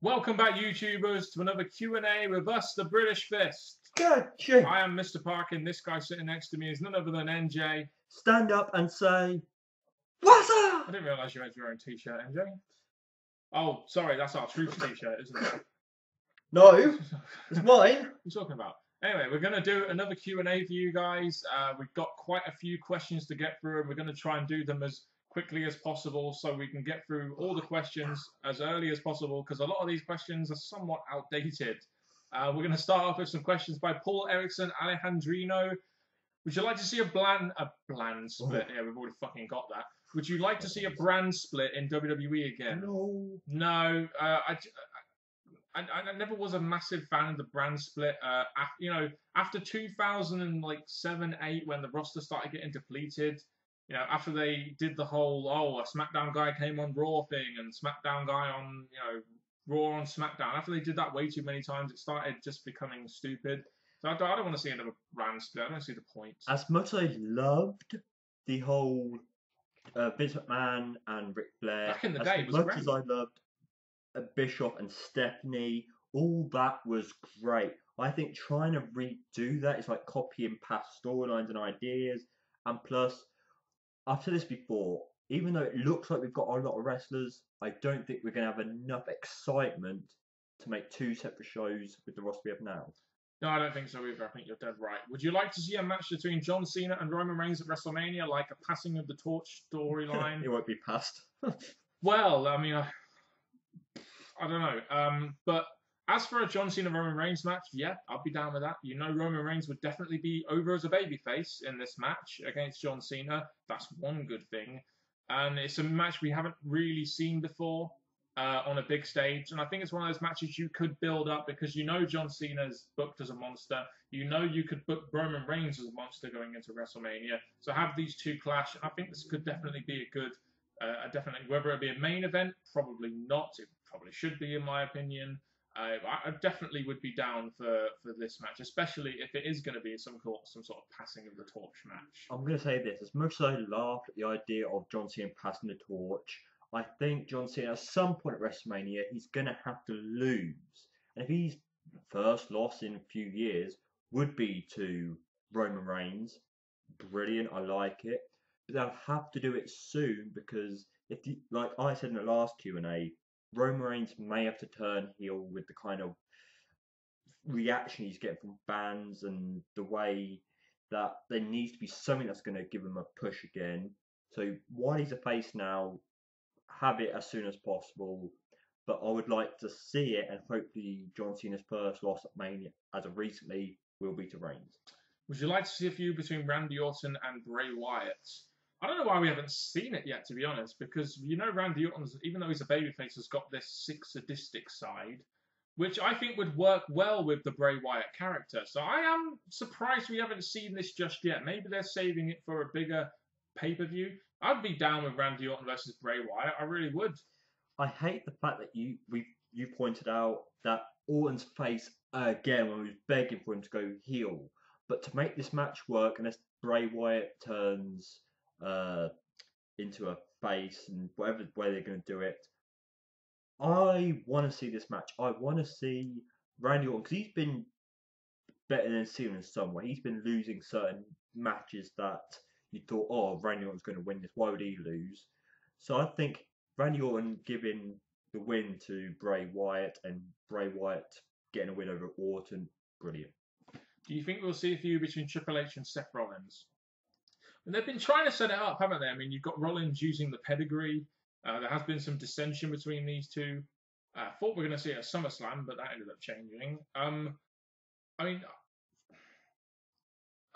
Welcome back, YouTubers, to another Q&A with us, the British Fist. Gotcha. I am Mr. Parkin. This guy sitting next to me is none other than NJ. Stand up and say, "What's I up?" didn't realise you had your own t-shirt, NJ. Oh, sorry, that's our truth t-shirt, isn't it? No, it's mine. What are you talking about? Anyway, we're going to do another Q&A for you guys. We've got quite a few questions to get through, and we're going to try and do them as quickly as possible so we can get through all the questions as early as possible, because a lot of these questions are somewhat outdated. We're going to start off with some questions by Paul Erickson Alejandrino. Would you like to see a bland split? Yeah, we've already fucking got that. Would you like to see a brand split in WWE again? No. I never was a massive fan of the brand split. After 2007-8, when the roster started getting depleted, after they did the whole a SmackDown guy came on Raw thing and SmackDown guy on Raw on SmackDown. After they did that way too many times, it started just becoming stupid. So I don't want to see another brand split. I don't see the point. As much as I loved the whole Vince McMahon and Ric Flair, back in the day, it was as much great. as I loved Bischoff and Stephanie, all that was great. I think trying to redo that is like copying past storylines and ideas. And plus, I've said this before, even though it looks like we've got a lot of wrestlers, I don't think we're going to have enough excitement to make two separate shows with the roster we have now. No, I don't think so either. I think you're dead right. Would you like to see a match between John Cena and Roman Reigns at WrestleMania, like a passing of the torch storyline? It won't be passed. Well, I mean, I don't know. But as for a John Cena Roman Reigns match, yeah, I'll be down with that. Roman Reigns would definitely be over as a babyface in this match against John Cena. That's one good thing. And it's a match we haven't really seen before on a big stage. And I think it's one of those matches you could build up because John Cena's booked as a monster. You could book Roman Reigns as a monster going into WrestleMania. So have these two clash. And I think this could definitely be a good, definitely, whether it be a main event, probably not. It probably should be, in my opinion. I definitely would be down for this match, especially if it is going to be some sort of passing of the torch match. I'm going to say this. As much as I laughed at the idea of John Cena passing the torch, I think John Cena at some point at WrestleMania, he's going to have to lose. And if he's first loss in a few years would be to Roman Reigns, brilliant, I like it. But they'll have to do it soon because, like I said in the last Q&A, Roman Reigns may have to turn heel with the kind of reaction he's getting from fans and the way that there needs to be something that's going to give him a push again. So while he's a face now, have it as soon as possible. But I would like to see it, and hopefully John Cena's first loss at Mania, as of recently, will be to Reigns. Would you like to see a feud between Randy Orton and Bray Wyatt? I don't know why we haven't seen it yet, to be honest, because Randy Orton, even though he's a babyface, has got this sick sadistic side, which I think would work well with the Bray Wyatt character. So I am surprised we haven't seen this just yet. Maybe they're saving it for a bigger pay-per-view. I'd be down with Randy Orton versus Bray Wyatt. I really would. I hate the fact that you pointed out that Orton's face again when we was begging for him to go heel. But to make this match work, unless Bray Wyatt turns into a face and whatever way they're going to do it, I want to see this match. I want to see Randy Orton because he's been better than Cena in some way. He's been losing certain matches that you thought, oh, Randy Orton's going to win this. Why would he lose? So I think Randy Orton giving the win to Bray Wyatt and Bray Wyatt getting a win over Orton, brilliant. Do you think we'll see a feud between Triple H and Seth Rollins? And they've been trying to set it up, haven't they? I mean, you've got Rollins using the pedigree. There has been some dissension between these two. I thought we were going to see it at SummerSlam, but that ended up changing. I mean,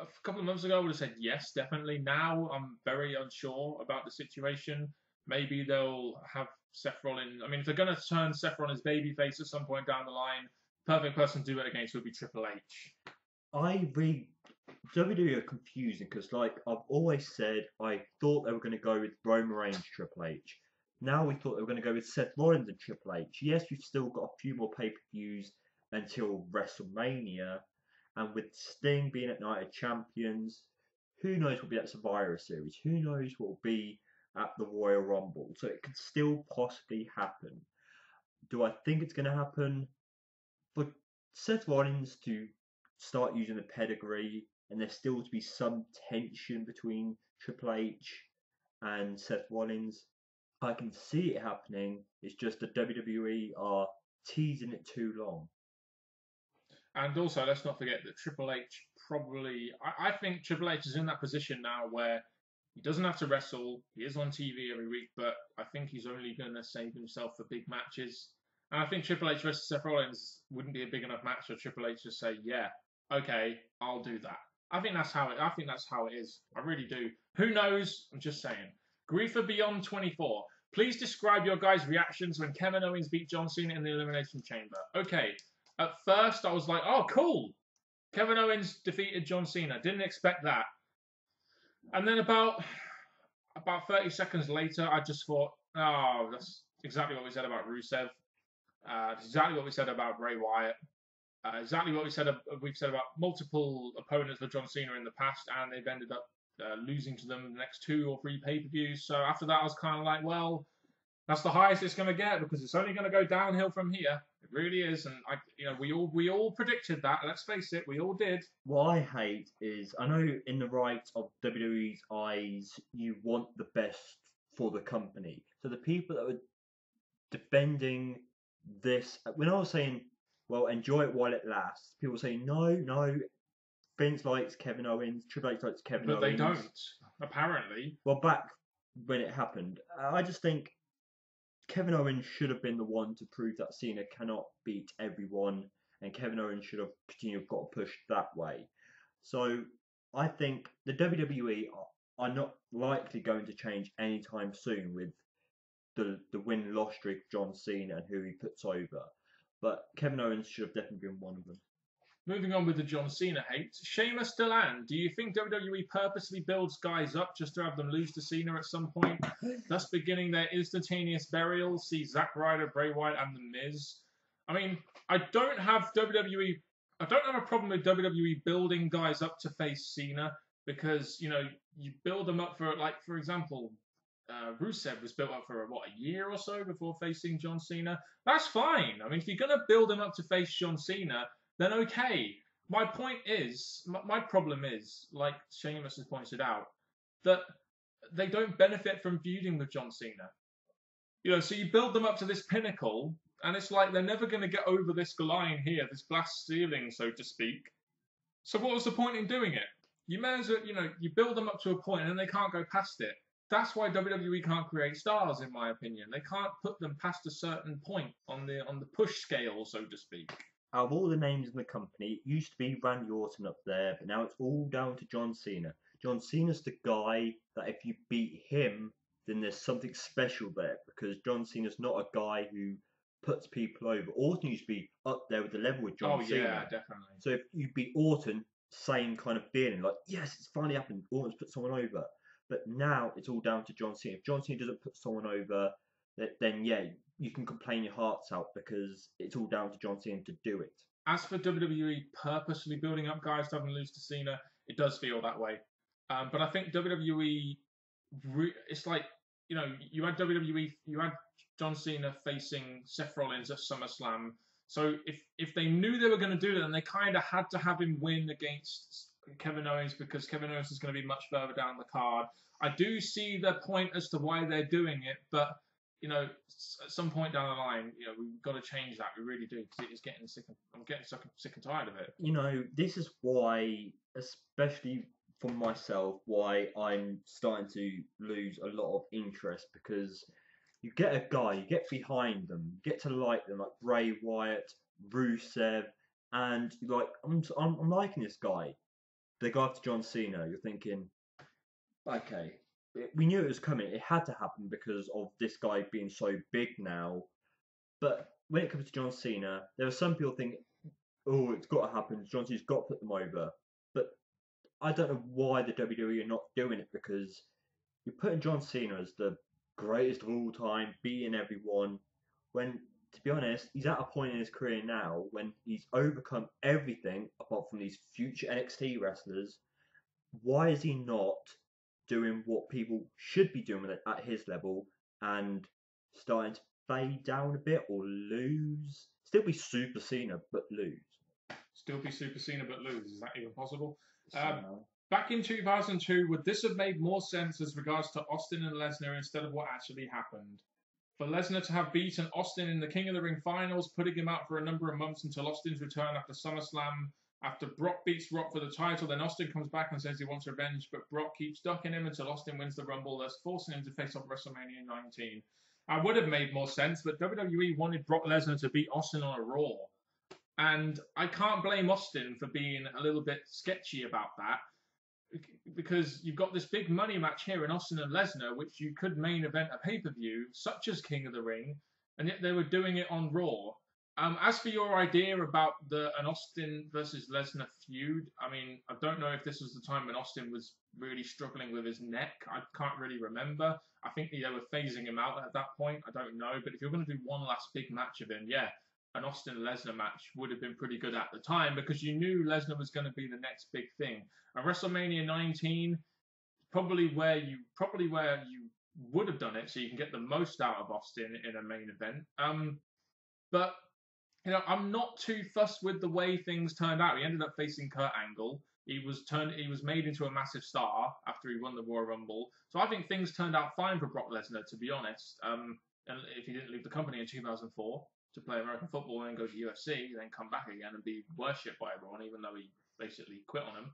a couple of months ago, I would have said yes, definitely. Now, I'm very unsure about the situation. Maybe they'll have Seth Rollins. I mean, if they're going to turn Seth Rollins babyface at some point down the line, perfect person to do it against would be Triple H. WWE are confusing because, like I've always said, I thought they were going to go with Roman Reigns, Triple H. Now we thought they were going to go with Seth Rollins and Triple H. Yes, we've still got a few more pay-per-views until WrestleMania, and with Sting being at Night of Champions, who knows what will be at Survivor Series? Who knows what will be at the Royal Rumble? So it could still possibly happen. do I think it's going to happen? For Seth Rollins to start using the pedigree and there still to be some tension between Triple H and Seth Rollins, I can see it happening. It's just the WWE are teasing it too long. And also, let's not forget that Triple H probably. I think Triple H is in that position now where he doesn't have to wrestle. He is on TV every week, but I think he's only going to save himself for big matches. And I think Triple H versus Seth Rollins wouldn't be a big enough match for Triple H to say, "Yeah, okay, I'll do that." I think that's how it. I think that's how it is. I really do. Who knows? I'm just saying. Griefer Beyond 24. Please describe your guys' reactions when Kevin Owens beat John Cena in the Elimination Chamber. Okay. At first, I was like, "Oh, cool! Kevin Owens defeated John Cena." Didn't expect that. And then about 30 seconds later, I just thought, "Oh, that's exactly what we said about Rusev. Exactly what we said about Bray Wyatt. Exactly what we've said about multiple opponents for John Cena in the past, and they've ended up losing to them the next 2 or 3 pay-per-views." So after that, I was kind of like, "Well, that's the highest it's going to get because it's only going to go downhill from here." It really is, and we all predicted that. Let's face it, we all did. What I hate is, I know in the right of WWE's eyes, you want the best for the company. So the people that were defending this, when I was saying, well, enjoy it while it lasts, people say, no, Vince likes Kevin Owens, Triple H likes Kevin Owens. But they don't, apparently. Well, back when it happened, I just think Kevin Owens should have been the one to prove that Cena cannot beat everyone, and Kevin Owens should have continued got pushed that way. So I think the WWE are not likely going to change anytime soon with the win-loss streak of John Cena and who he puts over. But Kevin Owens should have definitely been one of them. Moving on with the John Cena hate. Sheamus Delan, do you think WWE purposely builds guys up just to have them lose to Cena at some point, thus beginning their instantaneous burial? See Zack Ryder, Bray Wyatt, and The Miz. I mean, I don't have a problem with WWE building guys up to face Cena because, you build them up for example, Rusev was built up for a year or so before facing John Cena. That's fine. I mean, if you're going to build him up to face John Cena, then okay. My problem is, like Sheamus has pointed out, that they don't benefit from feuding with John Cena. So you build them up to this pinnacle, and it's like they're never going to get over this line here, this glass ceiling, so to speak. So what was the point in doing it? You may as well, you build them up to a point, and then they can't go past it. That's why WWE can't create stars, in my opinion. They can't put them past a certain point on the push scale, so to speak. Out of all the names in the company, it used to be Randy Orton up there, but now it's all down to John Cena. John Cena's the guy that if you beat him, then there's something special there, because John Cena's not a guy who puts people over. Orton used to be up there with the level with John Cena. Oh yeah, definitely. So if you beat Orton, same kind of feeling, like, yes, it's finally happened, Orton's put someone over. But now it's all down to John Cena. If John Cena doesn't put someone over, then yeah, you can complain your hearts out because it's all down to John Cena to do it. As for WWE purposely building up guys to have them lose to Cena, it does feel that way. But I think WWE, it's like, you had WWE, you had John Cena facing Seth Rollins at SummerSlam. So if they knew they were going to do that, then they kind of had to have him win against Kevin Owens because Kevin Owens is going to be much further down the card. I do see their point as to why they're doing it, but at some point down the line, we've got to change that. We really do, because it is getting sick. I'm getting sick and tired of it. This is why, especially for myself, why I'm starting to lose a lot of interest, because you get a guy, you get behind them, you get to like them, like Bray Wyatt, Rusev, and you're like, I'm liking this guy. They go after John Cena. You're thinking, okay, we knew it was coming. It had to happen because of this guy being so big now. But when it comes to John Cena, there are some people think, oh, it's got to happen. John Cena's got to put them over. But I don't know why the WWE are not doing it, because you're putting John Cena as the greatest of all time, beating everyone, when, to be honest, he's at a point in his career now when he's overcome everything apart from these future NXT wrestlers. Why is he not doing what people should be doing at his level and starting to fade down a bit or lose. Still be Super Cena, but lose. Still be Super Cena but lose. Is that even possible? Somehow. Back in 2002, would this have made more sense as regards to Austin and Lesnar instead of what actually happened? For Lesnar to have beaten Austin in the King of the Ring finals, putting him out for a number of months until Austin's return after SummerSlam. After Brock beats Rock for the title, then Austin comes back and says he wants revenge, but Brock keeps ducking him until Austin wins the Rumble, thus forcing him to face off WrestleMania 19. I would have made more sense, but WWE wanted Brock Lesnar to beat Austin on a Raw. And I can't blame Austin for being a little bit sketchy about that, because you've got this big money match here in Austin and Lesnar, which you could main event a pay-per-view, such as King of the Ring, and yet they were doing it on Raw. As for your idea about an Austin versus Lesnar feud, I mean, I don't know if this was the time when Austin was really struggling with his neck. I can't really remember. I think they were phasing him out at that point. I don't know. But if you're going to do one last big match of him, yeah, an Austin-Lesnar match would have been pretty good at the time, because you knew Lesnar was going to be the next big thing. And WrestleMania 19, probably where you would have done it, so you can get the most out of Austin in a main event. But I'm not too fussed with the way things turned out. He ended up facing Kurt Angle. He was made into a massive star after he won the Royal Rumble. So I think things turned out fine for Brock Lesnar, to be honest. And if he didn't leave the company in 2004 to play American football and then go to UFC, then come back again and be worshipped by everyone, even though he basically quit on him.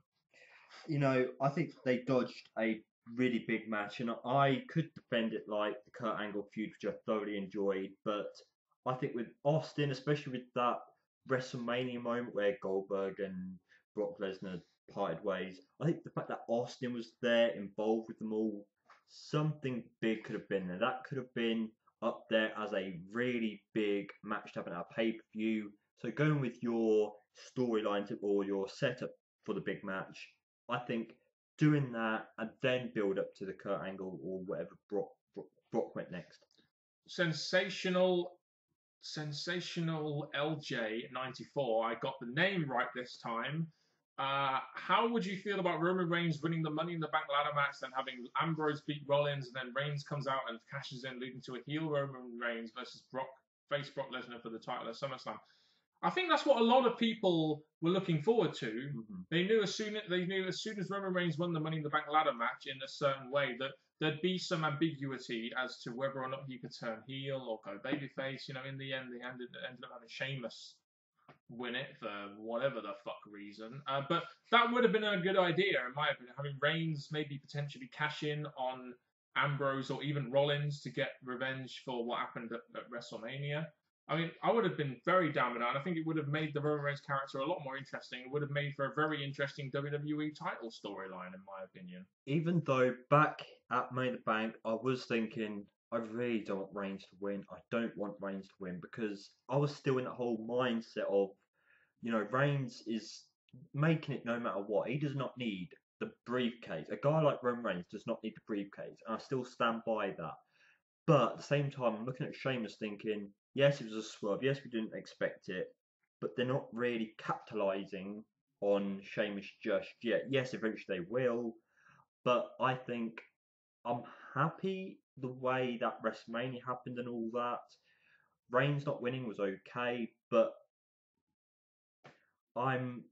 I think they dodged a really big match, and I could defend it like the Kurt Angle feud, which I thoroughly enjoyed, but I think with Austin, especially with that WrestleMania moment where Goldberg and Brock Lesnar parted ways, I think the fact that Austin was there, involved with them all, something big could have been there. That could have been up there as a really big match to happen at a pay-per-view. So going with your storyline or your setup for the big match, I think doing that and then build up to the Kurt Angle or whatever Brock went next. Sensational LJ94. I got the name right this time. How would you feel about Roman Reigns winning the Money in the Bank ladder match, then having Ambrose beat Rollins, and then Reigns comes out and cashes in, leading to a heel Roman Reigns versus Brock Lesnar for the title at SummerSlam? I think that's what a lot of people were looking forward to. Mm-hmm. They knew as soon as Roman Reigns won the Money in the Bank ladder match in a certain way that there'd be some ambiguity as to whether or not he could turn heel or go babyface. In the end, they ended up having Sheamus win it for whatever the fuck reason. But that would have been a good idea, in my opinion, having Reigns maybe potentially cash in on Ambrose or even Rollins to get revenge for what happened at WrestleMania. I mean, I would have been very down with that, and I think it would have made the Roman Reigns character a lot more interesting. It would have made for a very interesting WWE title storyline, in my opinion. Even though back at Money in the Bank, I was thinking, I really don't want Reigns to win. I don't want Reigns to win, because I was still in that whole mindset of, Reigns is making it no matter what. He does not need the briefcase. A guy like Roman Reigns does not need the briefcase, and I still stand by that. But at the same time, I'm looking at Sheamus thinking, yes, it was a swerve. Yes, we didn't expect it. But they're not really capitalising on Sheamus just yet. Yes, eventually they will. But I think I'm happy the way that WrestleMania happened and all that. Reigns not winning was okay. But I'm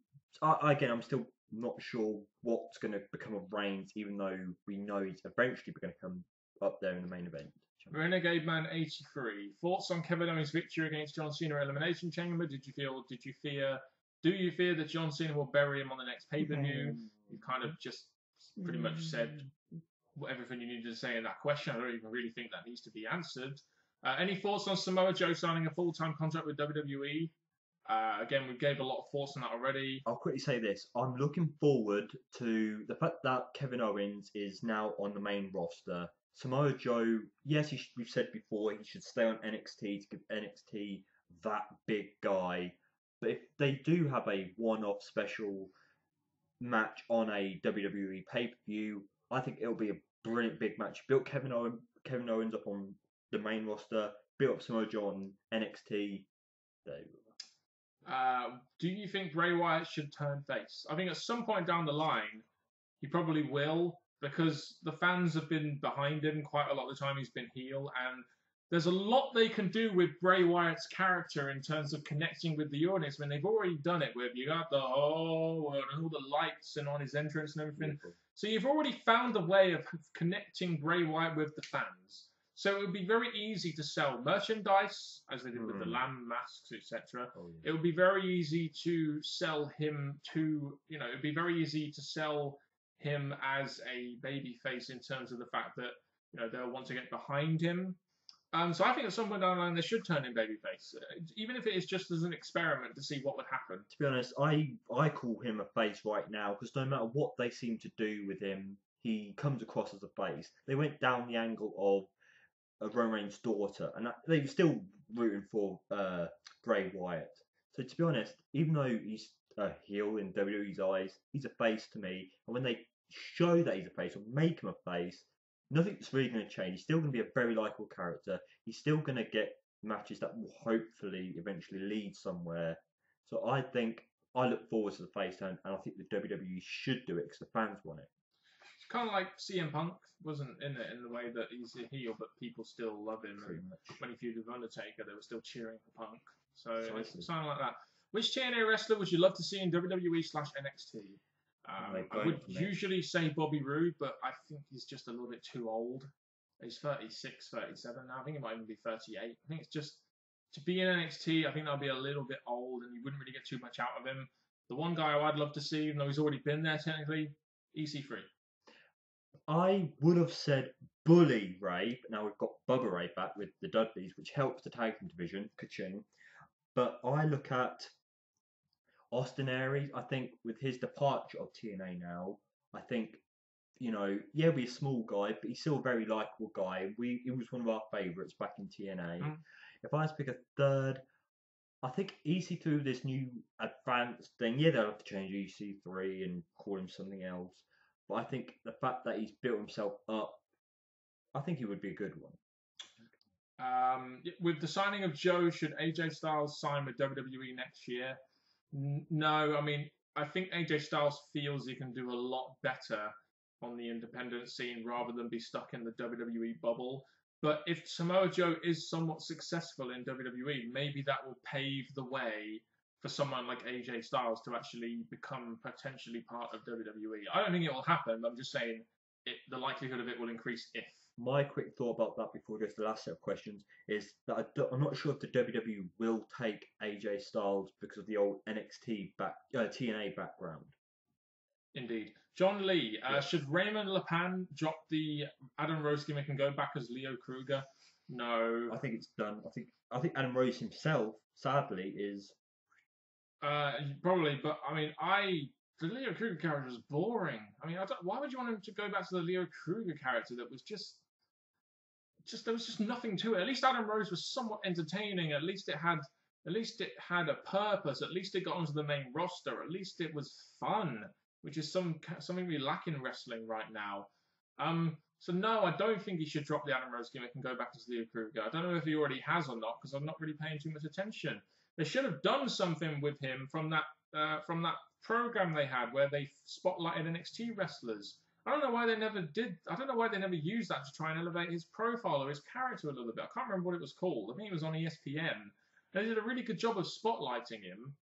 still not sure what's going to become of Reigns, even though we know he's eventually going to come up there in the main event. Renegade Man 83. Thoughts on Kevin Owens' victory against John Cena at Elimination Chamber? Do you fear that John Cena will bury him on the next pay-per-view? You kind of just pretty much said everything you needed to say in that question. I don't even really think that needs to be answered. Any thoughts on Samoa Joe signing a full-time contract with WWE? Again, we gave a lot of thoughts on that already. I'll quickly say this. I'm looking forward to the fact that Kevin Owens is now on the main roster. Samoa Joe, yes, we've said before, he should stay on NXT to give NXT that big guy. But if they do have a one-off special match on a WWE pay-per-view, I think it'll be a brilliant big match. Built Kevin Owens up on the main roster, built up Samoa Joe on NXT. There you go. Do you think Bray Wyatt should turn face? I think at some point down the line, he probably will, because the fans have been behind him quite a lot of the time he's been heel, and there's a lot they can do with Bray Wyatt's character in terms of connecting with the audience when they've already done it with you got the whole world and all the lights and on his entrance and everything. Beautiful. So you've already found a way of connecting Bray Wyatt with the fans. So it would be very easy to sell merchandise, as they did with the lamb masks, etc. Oh, yeah. It would be very easy to sell him to, it would be very easy to sell him as a babyface in terms of the fact that, they'll want to get behind him. So I think at some point down the line they should turn him babyface, even if it is just as an experiment to see what would happen. To be honest, I call him a face right now because no matter what they seem to do with him, he comes across as a face. They went down the angle of Roman Reigns' daughter, and they were still rooting for Bray Wyatt. So to be honest, even though he's a heel in WWE's eyes, he's a face to me. And when they show that he's a face or make him a face, nothing's really going to change. He's still going to be a very likable character. He's still going to get matches that will hopefully eventually lead somewhere. So I look forward to the face turn, and I think the WWE should do it because the fans want it. It's kind of like CM Punk wasn't in it in the way that he's a heel, but people still love him. Pretty much. When he feuded with Undertaker, they were still cheering for Punk. So Precisely. it's something like that. Which TNA wrestler would you love to see in WWE/NXT? I would usually say Bobby Roode, but I think he's just a little bit too old. He's 36, 37 now. I think he might even be 38. I think it's just, to be in NXT, I think that'll be a little bit old and you wouldn't really get too much out of him. The one guy I'd love to see, even though he's already been there technically, EC3. I would have said Bully Ray, but now we've got Bubba Ray back with the Dudleys, which helps the tag team division, ka-ching. But I look at Austin Aries. I think with his departure of TNA now, I think, we're a small guy, but he's still a very likable guy. He was one of our favourites back in TNA. If I had to pick a third, I think EC3 with this new advanced thing, they'll have to change EC3 and call him something else. But I think the fact that he's built himself up, I think he would be a good one. With the signing of Joe, should AJ Styles sign with WWE next year? No, I think AJ Styles feels he can do a lot better on the independent scene rather than be stuck in the WWE bubble. But if Samoa Joe is somewhat successful in WWE, maybe that will pave the way for someone like AJ Styles to actually become potentially part of WWE. I don't think it will happen, but I'm just saying the likelihood of it will increase if. My quick thought about that before we go to the last set of questions is that I'm not sure if the WWE will take AJ Styles because of the old NXT TNA background. Indeed. John Lee, should Raymond LePan drop the Adam Rose gimmick and go back as Leo Kruger? No. I think it's done. I think Adam Rose himself, sadly, is. Probably, but the Leo Kruger character was boring. Why would you want him to go back to the Leo Kruger character that was just there was just nothing to it. At least Adam Rose was somewhat entertaining. At least it had a purpose. At least it got onto the main roster. At least it was fun, which is something we lack in wrestling right now. So no, I don't think he should drop the Adam Rose gimmick and go back as Leo Kruger. I don't know if he already has or not because I'm not really paying too much attention. They should have done something with him from that program they had where they spotlighted NXT wrestlers. I don't know why they never did. I don't know why they never used that to try and elevate his profile or his character a little bit. I can't remember what it was called. I think it was on ESPN. They did a really good job of spotlighting him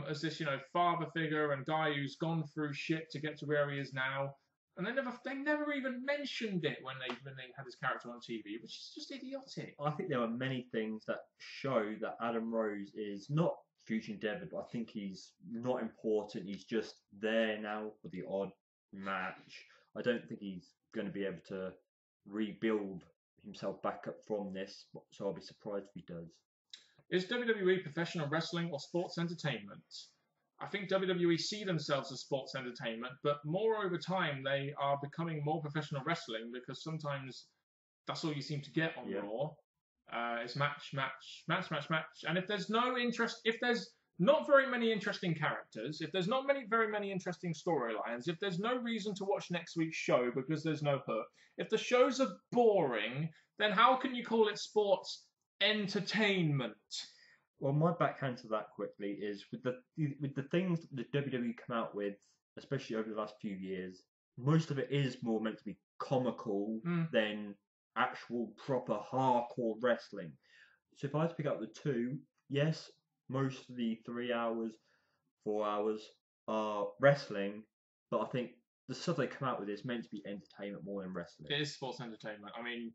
as this, father figure and guy who's gone through shit to get to where he is now. And they never even mentioned it when they had his character on TV, which is just idiotic. I think there are many things that show that Adam Rose is not future endeavour, but I think he's not important. He's just there now for the odd match. I don't think he's going to be able to rebuild himself back up from this, so I'll be surprised if he does. Is WWE professional wrestling or sports entertainment? I think WWE see themselves as sports entertainment, but more over time they are becoming more professional wrestling because sometimes that's all you seem to get on Raw. It's match. And if there's no interest, if there's not very many interesting characters, if there's not very many interesting storylines, if there's no reason to watch next week's show because there's no hook, if the shows are boring, then how can you call it sports entertainment? Well, my backhand to that quickly is with the things that the WWE come out with, especially over the last few years, most of it is more meant to be comical than actual proper hardcore wrestling. So if I had to pick up the two, yes, most of the 3 hours, 4 hours are wrestling, but I think the stuff they come out with is meant to be entertainment more than wrestling. It is sports entertainment. I mean,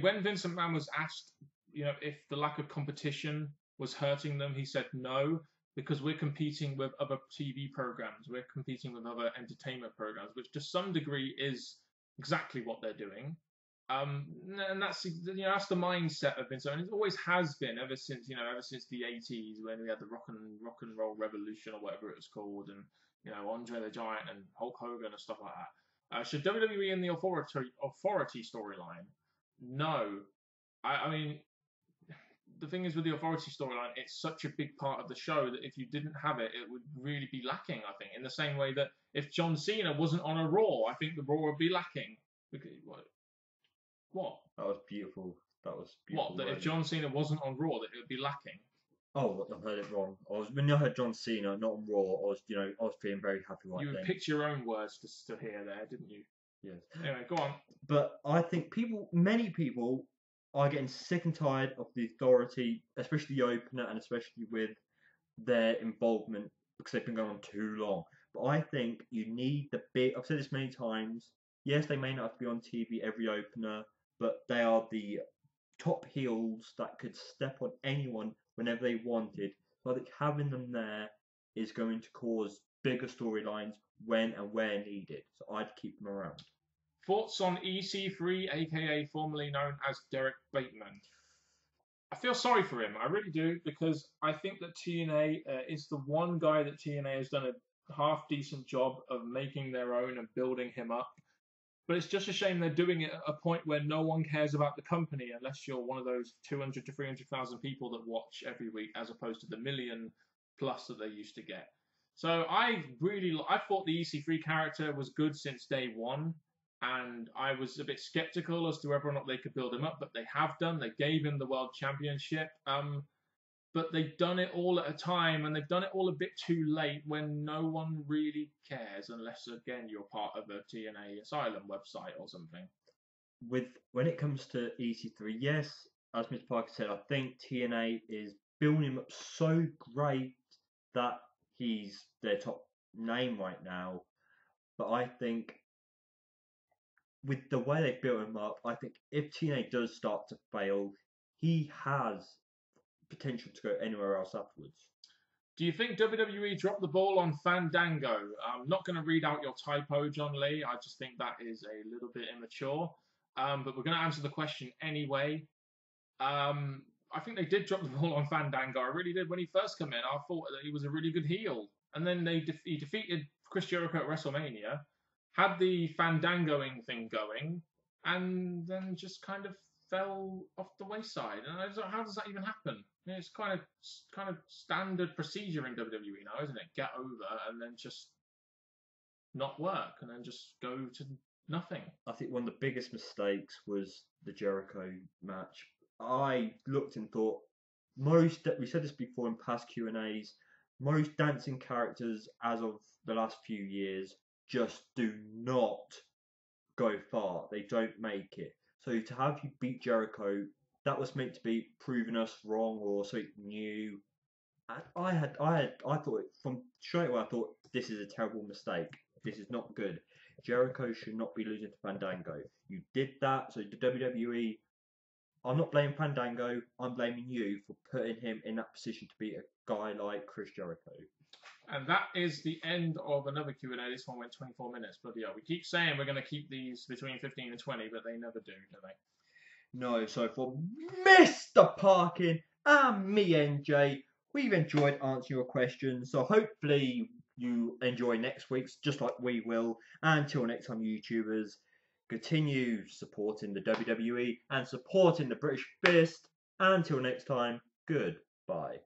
when Vince McMahon was asked, if the lack of competition was hurting them, he said no, because we're competing with other TV programs, we're competing with other entertainment programs, which to some degree is exactly what they're doing. And that's that's the mindset of Vince, and it always has been ever since the 80s when we had the rock and roll revolution or whatever it was called, and Andre the Giant and Hulk Hogan and stuff like that. Should WWE in the authority storyline? No. I mean, the thing is with the authority storyline, it's such a big part of the show that if you didn't have it, it would really be lacking, I think. In the same way that if John Cena wasn't on a Raw, I think the Raw would be lacking. What? That was beautiful. That was beautiful. What? That if John Cena wasn't on Raw, that it would be lacking? Oh, I heard it wrong. When I heard John Cena not on Raw, I was feeling very happy right then. You picked your own words to hear there, didn't you? Yes. Anyway, go on. But I think many people are getting sick and tired of the authority, especially the opener, and especially with their involvement because they've been going on too long. But I think you need the big. I've said this many times. Yes, they may not have to be on TV every opener, but they are the top heels that could step on anyone whenever they wanted. So I think having them there is going to cause bigger storylines when and where needed. So I'd keep them around. Thoughts on EC3, aka formerly known as Derek Bateman? I feel sorry for him. I really do, because I think that TNA is the one guy that TNA has done a half decent job of making their own and building him up. But it's just a shame they're doing it at a point where no one cares about the company unless you're one of those 200 to 300,000 people that watch every week, as opposed to the million plus that they used to get. So I thought the EC3 character was good since day one, and I was a bit skeptical as to whether or not they could build him up, but they have done. They gave him the World Championship. But they've done it all at a time, and they've done it all a bit too late when no one really cares, unless, again, you're part of a TNA Asylum website or something. When it comes to EC3, yes, as Mr. Parker said, I think TNA is building him up so great that he's their top name right now. But I think with the way they've built him up, I think if TNA does start to fail, he has potential to go anywhere else afterwards. Do you think WWE dropped the ball on Fandango? I'm not going to read out your typo, John Lee. I just think that is a little bit immature. But we're going to answer the question anyway. I think they did drop the ball on Fandango. I really did. When he first came in, I thought that he was a really good heel. And then he defeated Chris Jericho at WrestleMania, had the Fandangoing thing going, and then just kind of fell off the wayside. And I was like, how does that even happen? It's kind of standard procedure in WWE now, isn't it? Get over and then just not work and then just go to nothing. I think one of the biggest mistakes was the Jericho match. I looked and thought we said this before in past Q&As, most dancing characters as of the last few years just do not go far. They don't make it. So to have you beat Jericho, that was meant to be proving us wrong or something new. And I thought from straight away, I thought this is a terrible mistake. This is not good. Jericho should not be losing to Fandango. You did that, so the WWE. I'm not blaming Fandango. I'm blaming you for putting him in that position to beat a guy like Chris Jericho. And that is the end of another Q&A. This one went 24 minutes. But yeah, we keep saying we're going to keep these between 15 and 20, but they never do they? No, so for Mr. Parkin and me, NJ, we've enjoyed answering your questions. So hopefully you enjoy next week's, just like we will. And until next time, YouTubers, continue supporting the WWE and supporting the British Fist. And until next time, goodbye.